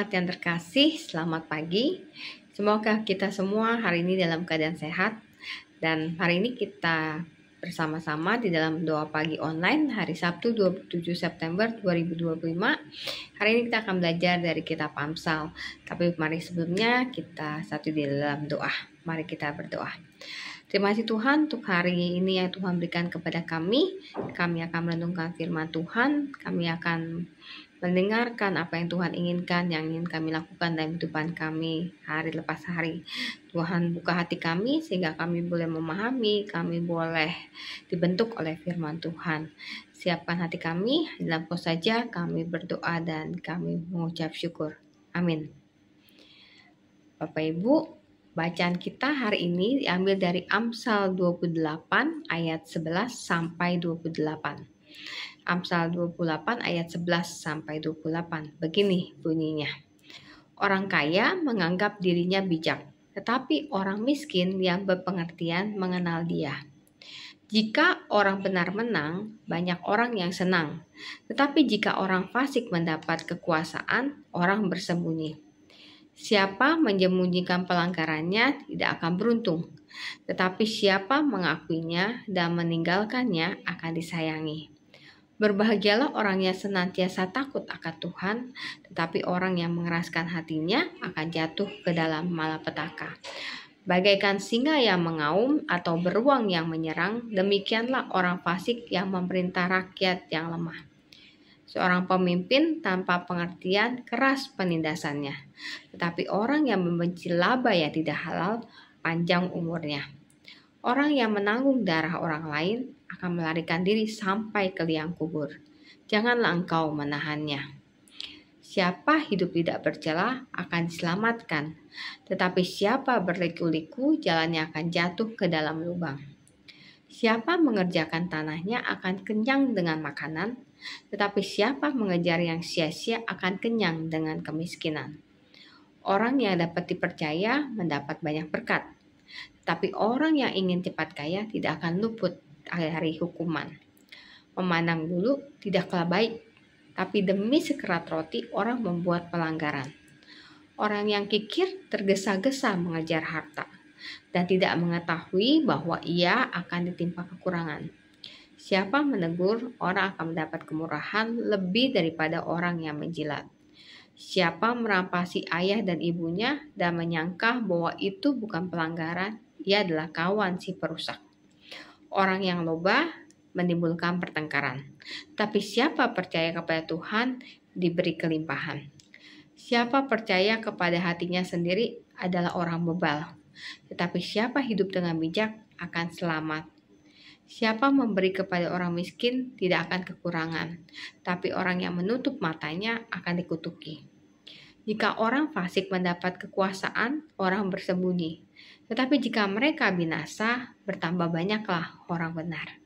Jemaat yang terkasih, selamat pagi. Semoga kita semua hari ini dalam keadaan sehat. Dan hari ini kita bersama-sama di dalam doa pagi online hari Sabtu 27 September 2025. Hari ini kita akan belajar dari kitab Amsal. Tapi mari sebelumnya kita satu di dalam doa. Mari kita berdoa. Terima kasih Tuhan untuk hari ini yang Tuhan berikan kepada kami. Kami akan merenungkan firman Tuhan. Kami akan mendengarkan apa yang Tuhan inginkan, yang ingin kami lakukan dalam kehidupan kami hari lepas hari. Tuhan buka hati kami sehingga kami boleh memahami, kami boleh dibentuk oleh firman Tuhan. Siapkan hati kami, dalam pos saja kami berdoa dan kami mengucap syukur. Amin. Bapak Ibu, bacaan kita hari ini diambil dari Amsal 28 ayat 11 sampai 28. Amsal 28 ayat 11 sampai 28. Begini bunyinya. Orang kaya menganggap dirinya bijak, tetapi orang miskin yang berpengertian mengenal dia. Jika orang benar menang, banyak orang yang senang. Tetapi jika orang fasik mendapat kekuasaan, orang bersembunyi. Siapa menyembunyikan pelanggarannya tidak akan beruntung, tetapi siapa mengakuinya dan meninggalkannya akan disayangi. Berbahagialah orang yang senantiasa takut akan Tuhan, tetapi orang yang mengeraskan hatinya akan jatuh ke dalam malapetaka. Bagaikan singa yang mengaum atau beruang yang menyerang, demikianlah orang fasik yang memerintah rakyat yang lemah. Seorang pemimpin tanpa pengertian keras penindasannya, tetapi orang yang membenci laba yang tidak halal panjang umurnya. Orang yang menanggung darah orang lain akan melarikan diri sampai ke liang kubur. Janganlah engkau menahannya. Siapa hidup tidak bercela akan diselamatkan, tetapi siapa berliku-liku jalannya akan jatuh ke dalam lubang. Siapa mengerjakan tanahnya akan kenyang dengan makanan, tetapi siapa mengejar yang sia-sia akan kenyang dengan kemiskinan. Orang yang dapat dipercaya mendapat banyak berkat, tapi orang yang ingin cepat kaya tidak akan luput dari hukuman. Memandang bulu tidaklah baik, tapi demi sekerat roti orang membuat pelanggaran. Orang yang kikir tergesa-gesa mengejar harta dan tidak mengetahui bahwa ia akan ditimpa kekurangan. Siapa menegur, orang akan mendapat kemurahan lebih daripada orang yang menjilat. Siapa merampasi ayah dan ibunya dan menyangka bahwa itu bukan pelanggaran, ia adalah kawan si perusak. Orang yang loba menimbulkan pertengkaran, tapi siapa percaya kepada Tuhan diberi kelimpahan. Siapa percaya kepada hatinya sendiri adalah orang bebal, tetapi siapa hidup dengan bijak akan selamat. Siapa memberi kepada orang miskin tidak akan kekurangan, tapi orang yang menutup matanya akan dikutuki. Jika orang fasik mendapat kekuasaan, orang bersembunyi. Tetapi jika mereka binasa, bertambah banyaklah orang benar.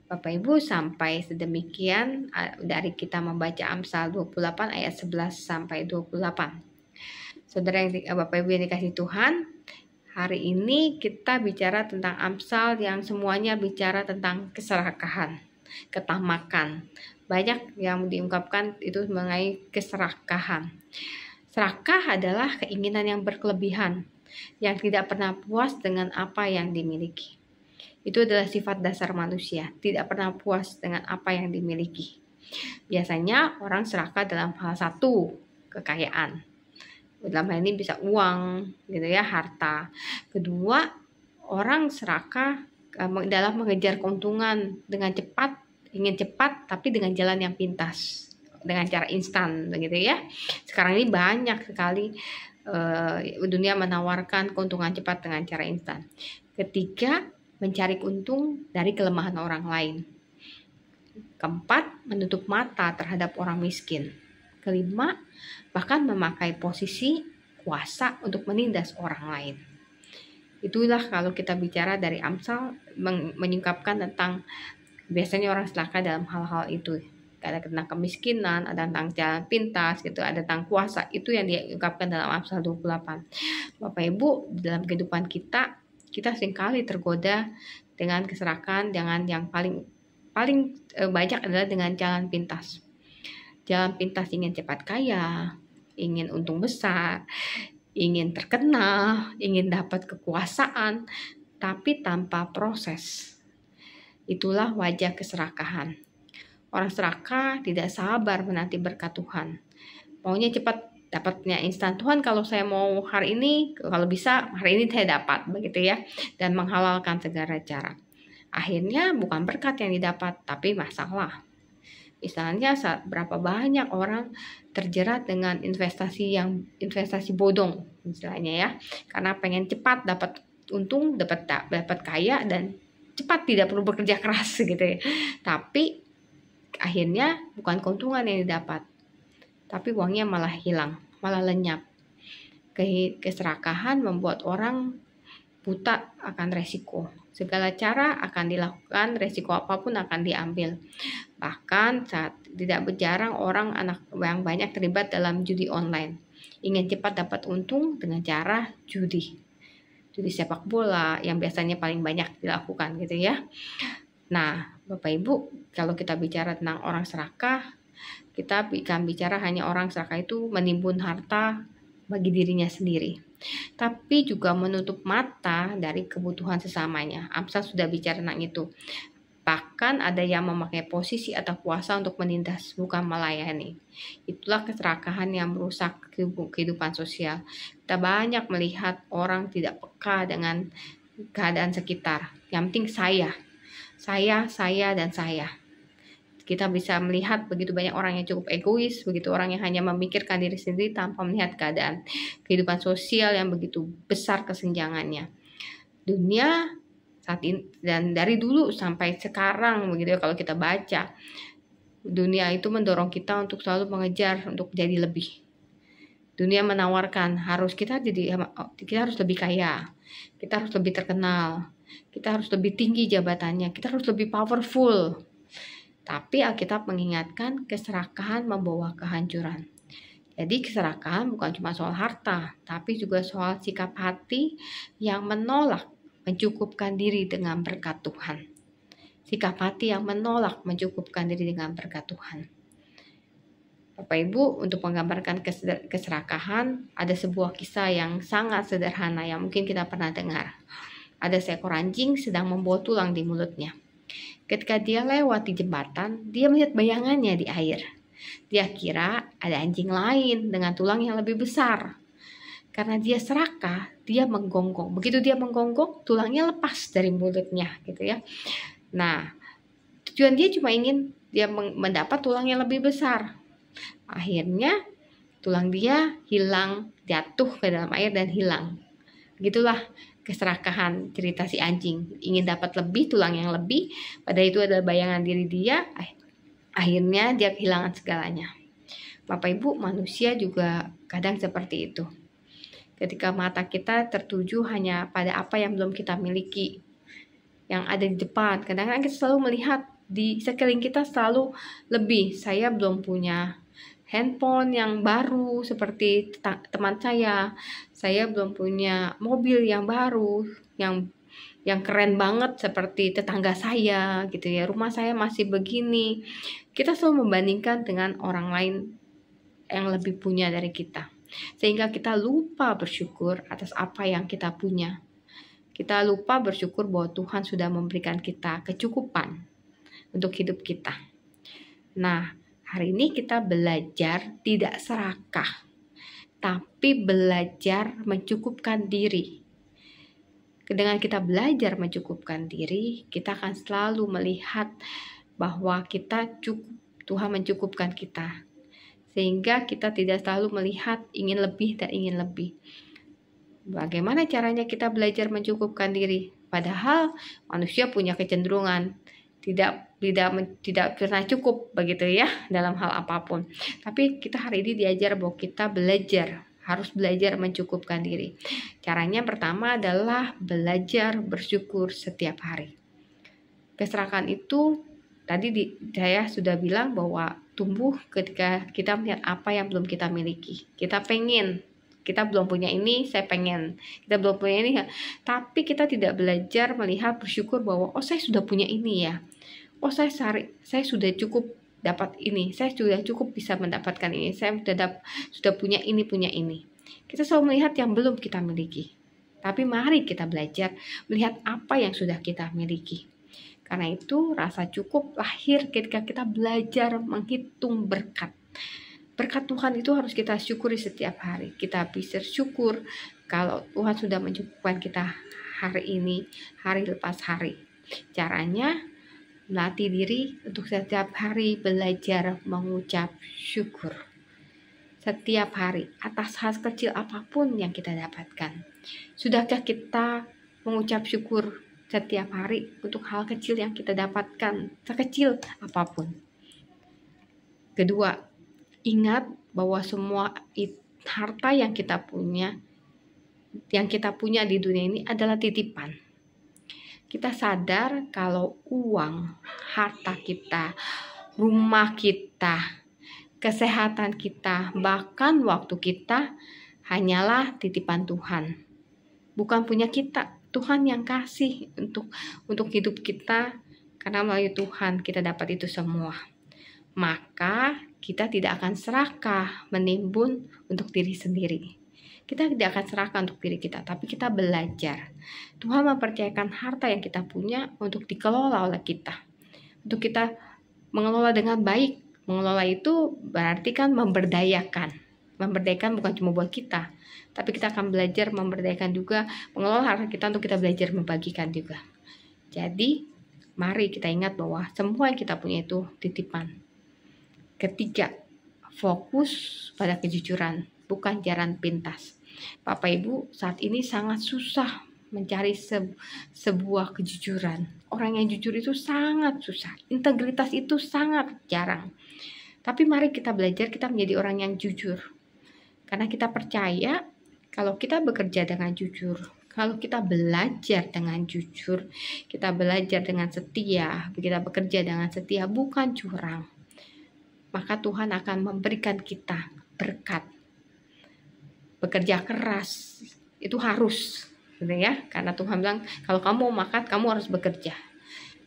Bapak Ibu, sampai sedemikian dari kita membaca Amsal 28 ayat 11 sampai 28. Saudara yang Bapak Ibu yang dikasihi Tuhan, hari ini kita bicara tentang Amsal yang semuanya bicara tentang keserakahan, ketamakan. Banyak yang diungkapkan itu mengenai keserakahan. Serakah adalah keinginan yang berkelebihan, yang tidak pernah puas dengan apa yang dimiliki. Itu adalah sifat dasar manusia, tidak pernah puas dengan apa yang dimiliki. Biasanya orang serakah dalam hal satu, kekayaan. Dalam hal ini bisa uang, gitu ya, harta. Kedua, orang serakah dalam mengejar keuntungan dengan cepat, ingin cepat tapi dengan jalan yang pintas, dengan cara instan, begitu ya. Sekarang ini banyak sekali dunia menawarkan keuntungan cepat dengan cara instan. Ketiga, mencari untung dari kelemahan orang lain. Keempat, menutup mata terhadap orang miskin. Kelima, bahkan memakai posisi kuasa untuk menindas orang lain. Itulah kalau kita bicara dari Amsal menyingkapkan tentang biasanya orang celaka dalam hal-hal itu. Ada tentang kemiskinan, ada tentang jalan pintas, gitu, ada tentang kuasa. Itu yang diungkapkan dalam Amsal 28. Bapak Ibu, dalam kehidupan kita seringkali tergoda dengan keserakahan, dengan yang paling banyak adalah dengan jalan pintas. Jalan pintas ingin cepat kaya, ingin untung besar, ingin terkenal, ingin dapat kekuasaan, tapi tanpa proses. Itulah wajah keserakahan. Orang serakah tidak sabar menanti berkat Tuhan. Maunya cepat dapatnya instan. Tuhan, kalau saya mau hari ini, kalau bisa hari ini saya dapat, begitu ya. Dan menghalalkan segala cara. Akhirnya bukan berkat yang didapat, tapi masalah. Misalnya saat berapa banyak orang terjerat dengan investasi bodong, misalnya ya, karena pengen cepat dapat untung, dapat kaya dan cepat, tidak perlu bekerja keras gitu ya. Tapi akhirnya bukan keuntungan yang didapat, tapi uangnya malah hilang, malah lenyap. Keserakahan membuat orang buta akan resiko. Segala cara akan dilakukan, resiko apapun akan diambil. Bahkan saat tidak jarang anak yang banyak terlibat dalam judi online. Ingin cepat dapat untung dengan cara judi sepak bola yang biasanya paling banyak dilakukan gitu ya. Nah, Bapak Ibu, kalau kita bicara tentang orang serakah, kita akan bicara hanya orang serakah itu menimbun harta bagi dirinya sendiri, tapi juga menutup mata dari kebutuhan sesamanya. Amsal sudah bicara tentang itu. Bahkan ada yang memakai posisi atau kuasa untuk menindas, bukan melayani. Itulah keserakahan yang merusak kehidupan sosial. Kita banyak melihat orang tidak peka dengan keadaan sekitar. Yang penting saya, dan saya. Kita bisa melihat begitu banyak orang yang cukup egois, begitu orang yang hanya memikirkan diri sendiri tanpa melihat keadaan kehidupan sosial yang begitu besar kesenjangannya. Dunia saat ini dan dari dulu sampai sekarang begitu ya, kalau kita baca, dunia itu mendorong kita untuk selalu mengejar untuk jadi lebih. Dunia menawarkan kita harus lebih kaya, kita harus lebih terkenal, kita harus lebih tinggi jabatannya, kita harus lebih powerful. Tapi Alkitab mengingatkan keserakahan membawa kehancuran. Jadi keserakahan bukan cuma soal harta, tapi juga soal sikap hati yang menolak mencukupkan diri dengan berkat Tuhan. Sikap hati yang menolak mencukupkan diri dengan berkat Tuhan. Bapak Ibu, untuk menggambarkan keserakahan, ada sebuah kisah yang sangat sederhana yang mungkin kita pernah dengar. Ada seekor anjing sedang membawa tulang di mulutnya. Ketika dia lewat di jembatan, dia melihat bayangannya di air. Dia kira ada anjing lain dengan tulang yang lebih besar. Karena dia serakah, dia menggonggong. Begitu dia menggonggong, tulangnya lepas dari mulutnya, gitu ya. Nah, tujuan dia cuma ingin dia mendapat tulang yang lebih besar. Akhirnya tulang dia hilang, jatuh ke dalam air dan hilang. Begitulah keserakahan cerita si anjing, ingin dapat lebih, tulang yang lebih, padahal itu adalah bayangan diri dia. Akhirnya dia kehilangan segalanya. Bapak Ibu, manusia juga kadang seperti itu. Ketika mata kita tertuju hanya pada apa yang belum kita miliki, yang ada di depan, kadang-kadang kita selalu melihat di sekeliling kita selalu lebih. Saya belum punya handphone yang baru seperti teman saya belum punya mobil yang baru, yang keren banget seperti tetangga saya gitu ya, rumah saya masih begini. Kita selalu membandingkan dengan orang lain yang lebih punya dari kita, sehingga kita lupa bersyukur atas apa yang kita punya. Kita lupa bersyukur bahwa Tuhan sudah memberikan kita kecukupan untuk hidup kita. Nah, hari ini kita belajar tidak serakah, tapi belajar mencukupkan diri. Dengan kita belajar mencukupkan diri, kita akan selalu melihat bahwa kita cukup, Tuhan mencukupkan kita. Sehingga kita tidak selalu melihat ingin lebih dan ingin lebih. Bagaimana caranya kita belajar mencukupkan diri? Padahal manusia punya kecenderungan tidak pernah cukup begitu ya dalam hal apapun. Tapi kita hari ini diajar bahwa kita harus belajar mencukupkan diri. Caranya pertama adalah belajar bersyukur setiap hari. Keserakahan itu tadi saya sudah bilang bahwa tumbuh ketika kita melihat apa yang belum kita miliki. Kita belum punya ini, saya pengen. Kita belum punya ini, tapi kita tidak belajar melihat bersyukur bahwa saya sudah punya ini ya. Saya sudah cukup dapat ini, saya sudah cukup bisa mendapatkan ini, saya sudah punya ini. Kita selalu melihat yang belum kita miliki. Tapi mari kita belajar melihat apa yang sudah kita miliki. Karena itu rasa cukup lahir ketika kita belajar menghitung berkat. Berkat Tuhan itu harus kita syukuri setiap hari. Kita bisa syukur kalau Tuhan sudah mencukupkan kita hari ini, hari lepas hari. Caranya melatih diri untuk setiap hari belajar mengucap syukur. Setiap hari atas hal kecil apapun yang kita dapatkan. Sudahkah kita mengucap syukur setiap hari untuk hal kecil yang kita dapatkan, sekecil apapun? Kedua, ingat bahwa semua harta yang kita punya di dunia ini adalah titipan. Kita sadar kalau uang, harta kita, rumah kita, kesehatan kita, bahkan waktu kita hanyalah titipan Tuhan. Bukan punya kita, Tuhan yang kasih untuk hidup kita, karena melalui Tuhan kita dapat itu semua. Maka kita tidak akan serakah menimbun untuk diri sendiri. Kita tidak akan serakah untuk diri kita, tapi kita belajar. Tuhan mempercayakan harta yang kita punya untuk dikelola oleh kita. Untuk kita mengelola dengan baik. Mengelola itu berarti kan memberdayakan. Memberdayakan bukan cuma buat kita, tapi kita akan belajar memberdayakan juga, mengelola harta kita untuk kita belajar membagikan juga. Jadi, mari kita ingat bahwa semua yang kita punya itu titipan. Ketiga, fokus pada kejujuran, bukan jalan pintas. Bapak Ibu, saat ini sangat susah mencari sebuah kejujuran. Orang yang jujur itu sangat susah. Integritas itu sangat jarang. Tapi mari kita belajar, kita menjadi orang yang jujur. Karena kita percaya kalau kita bekerja dengan jujur, kalau kita belajar dengan jujur, kita belajar dengan setia, kita bekerja dengan setia, bukan curang, maka Tuhan akan memberikan kita berkat. Bekerja keras itu harus, gitu ya. Karena Tuhan bilang kalau kamu mau makan, kamu harus bekerja.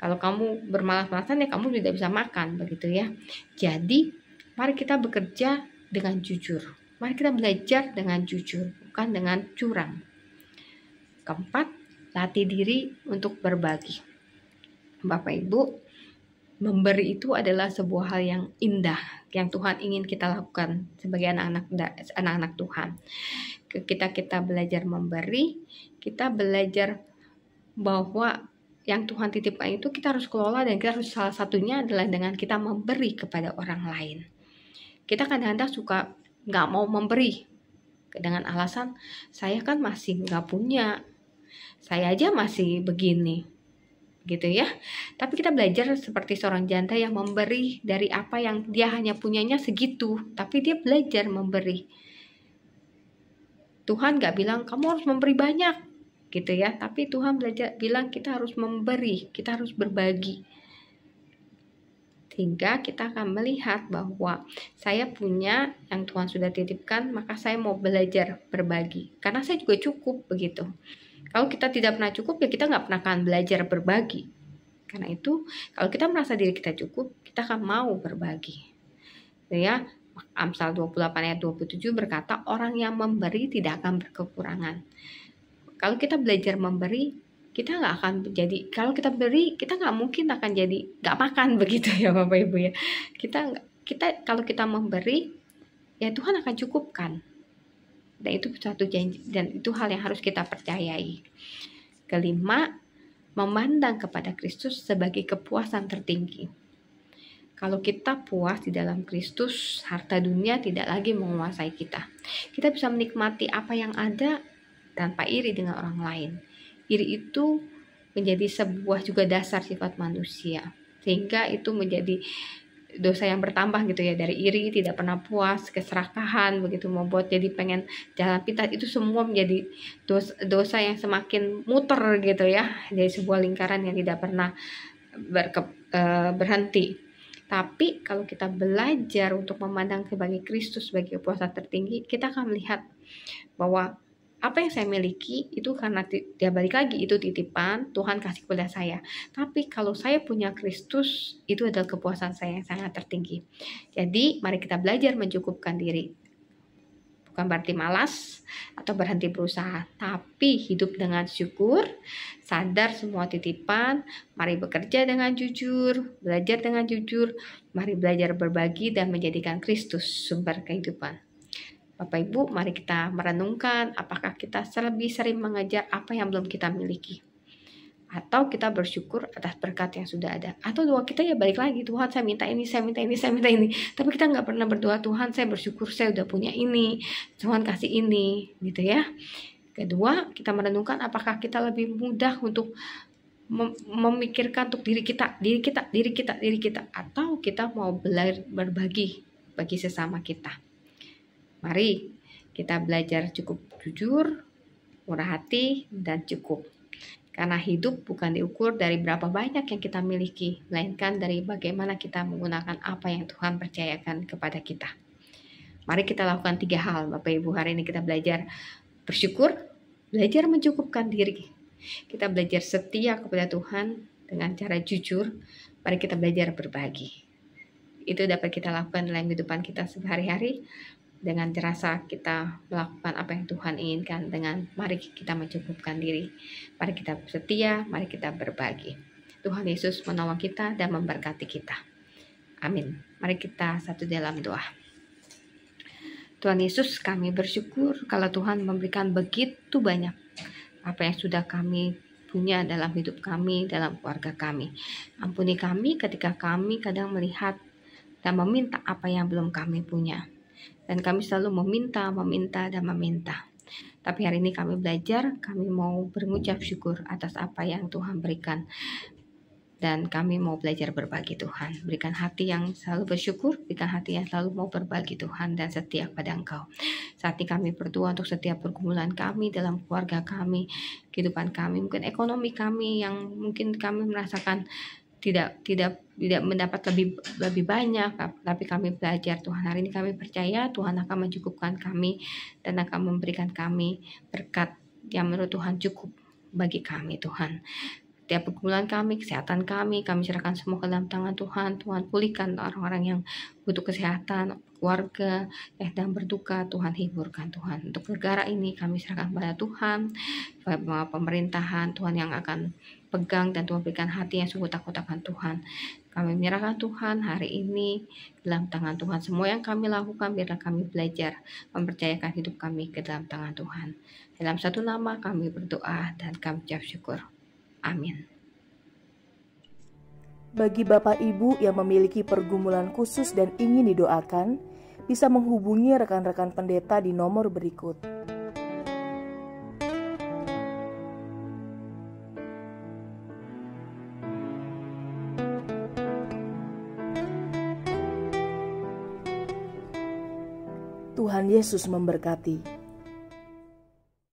Kalau kamu bermalas-malasan ya kamu tidak bisa makan, begitu ya. Jadi mari kita bekerja dengan jujur. Mari kita belajar dengan jujur, bukan dengan curang. Keempat, latih diri untuk berbagi. Bapak Ibu, memberi itu adalah sebuah hal yang indah yang Tuhan ingin kita lakukan sebagai anak-anak Tuhan. Kita belajar memberi, kita belajar bahwa yang Tuhan titipkan itu kita harus kelola, dan kita harus, salah satunya adalah dengan kita memberi kepada orang lain. Kita kadang-kadang suka nggak mau memberi dengan alasan saya kan masih nggak punya, saya aja masih begini, gitu ya. Tapi kita belajar seperti seorang janda yang memberi dari apa yang dia hanya punyanya segitu, tapi dia belajar memberi. Tuhan nggak bilang kamu harus memberi banyak, gitu ya. Tapi Tuhan bilang kita harus memberi, kita harus berbagi. Sehingga kita akan melihat bahwa saya punya yang Tuhan sudah titipkan, maka saya mau belajar berbagi. Karena saya juga cukup, begitu. Kalau kita tidak pernah cukup, ya kita nggak pernah akan belajar berbagi. Karena itu, kalau kita merasa diri kita cukup, kita akan mau berbagi. Ya, Amsal 28 ayat 27 berkata, orang yang memberi tidak akan berkekurangan. Kalau kita belajar memberi, kita nggak akan jadi, kalau kita beri, kita nggak mungkin akan jadi nggak makan, begitu ya Bapak Ibu ya. Kita kalau kita memberi, ya Tuhan akan cukupkan. Dan itu suatu janji, dan itu hal yang harus kita percayai. Kelima, memandang kepada Kristus sebagai kepuasan tertinggi. Kalau kita puas di dalam Kristus, harta dunia tidak lagi menguasai kita. Kita bisa menikmati apa yang ada tanpa iri dengan orang lain. Iri itu menjadi sebuah juga dasar sifat manusia, sehingga itu menjadi dosa yang bertambah gitu ya. Dari iri, tidak pernah puas, keserakahan, begitu membuat jadi pengen jalan pintas, itu semua menjadi dosa yang semakin muter gitu ya, jadi sebuah lingkaran yang tidak pernah berhenti. Tapi kalau kita belajar untuk memandang sebagai Kristus sebagai kepuasan tertinggi, kita akan melihat bahwa apa yang saya miliki itu karena dia balik lagi, itu titipan Tuhan kasih kepada saya. Tapi kalau saya punya Kristus, itu adalah kepuasan saya yang sangat tertinggi. Jadi mari kita belajar mencukupkan diri. Bukan berarti malas atau berhenti berusaha, tapi hidup dengan syukur, sadar semua titipan, mari bekerja dengan jujur, belajar dengan jujur, mari belajar berbagi dan menjadikan Kristus sumber kehidupan. Bapak Ibu, mari kita merenungkan apakah kita lebih sering mengejar apa yang belum kita miliki. Atau kita bersyukur atas berkat yang sudah ada. Atau doa kita ya balik lagi, Tuhan saya minta ini, saya minta ini, saya minta ini. Tapi kita nggak pernah berdoa, Tuhan saya bersyukur saya udah punya ini, Tuhan kasih ini, gitu ya. Kedua, kita merenungkan apakah kita lebih mudah untuk memikirkan untuk diri kita, atau kita mau berbagi bagi sesama kita. Mari kita belajar cukup jujur, murah hati, dan cukup. Karena hidup bukan diukur dari berapa banyak yang kita miliki, melainkan dari bagaimana kita menggunakan apa yang Tuhan percayakan kepada kita. Mari kita lakukan 3 hal, Bapak Ibu. Hari ini kita belajar bersyukur, belajar mencukupkan diri. Kita belajar setia kepada Tuhan dengan cara jujur. Mari kita belajar berbagi. Itu dapat kita lakukan dalam kehidupan kita sehari-hari. Dengan rasa kita melakukan apa yang Tuhan inginkan, dengan mari kita mencukupkan diri, mari kita setia, mari kita berbagi. Tuhan Yesus menolong kita dan memberkati kita. Amin. Mari kita satu dalam doa. Tuhan Yesus, kami bersyukur kalau Tuhan memberikan begitu banyak apa yang sudah kami punya dalam hidup kami, dalam keluarga kami. Ampuni kami ketika kami kadang melihat dan meminta apa yang belum kami punya. Dan kami selalu meminta. Tapi hari ini kami belajar, kami mau berucap syukur atas apa yang Tuhan berikan. Dan kami mau belajar berbagi Tuhan. Berikan hati yang selalu bersyukur, berikan hati yang selalu mau berbagi Tuhan dan setia kepada Engkau. Saat ini kami berdoa untuk setiap pergumulan kami dalam keluarga kami, kehidupan kami, mungkin ekonomi kami yang mungkin kami merasakan tidak mendapat lebih banyak, tapi kami belajar Tuhan. Hari ini kami percaya Tuhan akan mencukupkan kami dan akan memberikan kami berkat yang menurut Tuhan cukup bagi kami Tuhan. Setiap pergumulan kami, kesehatan kami serahkan semua ke dalam tangan Tuhan. Tuhan pulihkan orang-orang yang butuh kesehatan, keluarga yang sedang berduka, Tuhan hiburkan Tuhan. Untuk negara ini kami serahkan pada Tuhan, pemerintahan Tuhan yang akan pegang dan Tuhan berikan hati yang sungguh takut akan Tuhan. Kami menyerahkan Tuhan hari ini dalam tangan Tuhan. Semua yang kami lakukan biarlah kami belajar mempercayakan hidup kami ke dalam tangan Tuhan. Dalam satu nama kami berdoa dan kami ucap syukur. Amin. Bagi Bapak Ibu yang memiliki pergumulan khusus dan ingin didoakan, bisa menghubungi rekan-rekan pendeta di nomor berikut. Tuhan Yesus memberkati.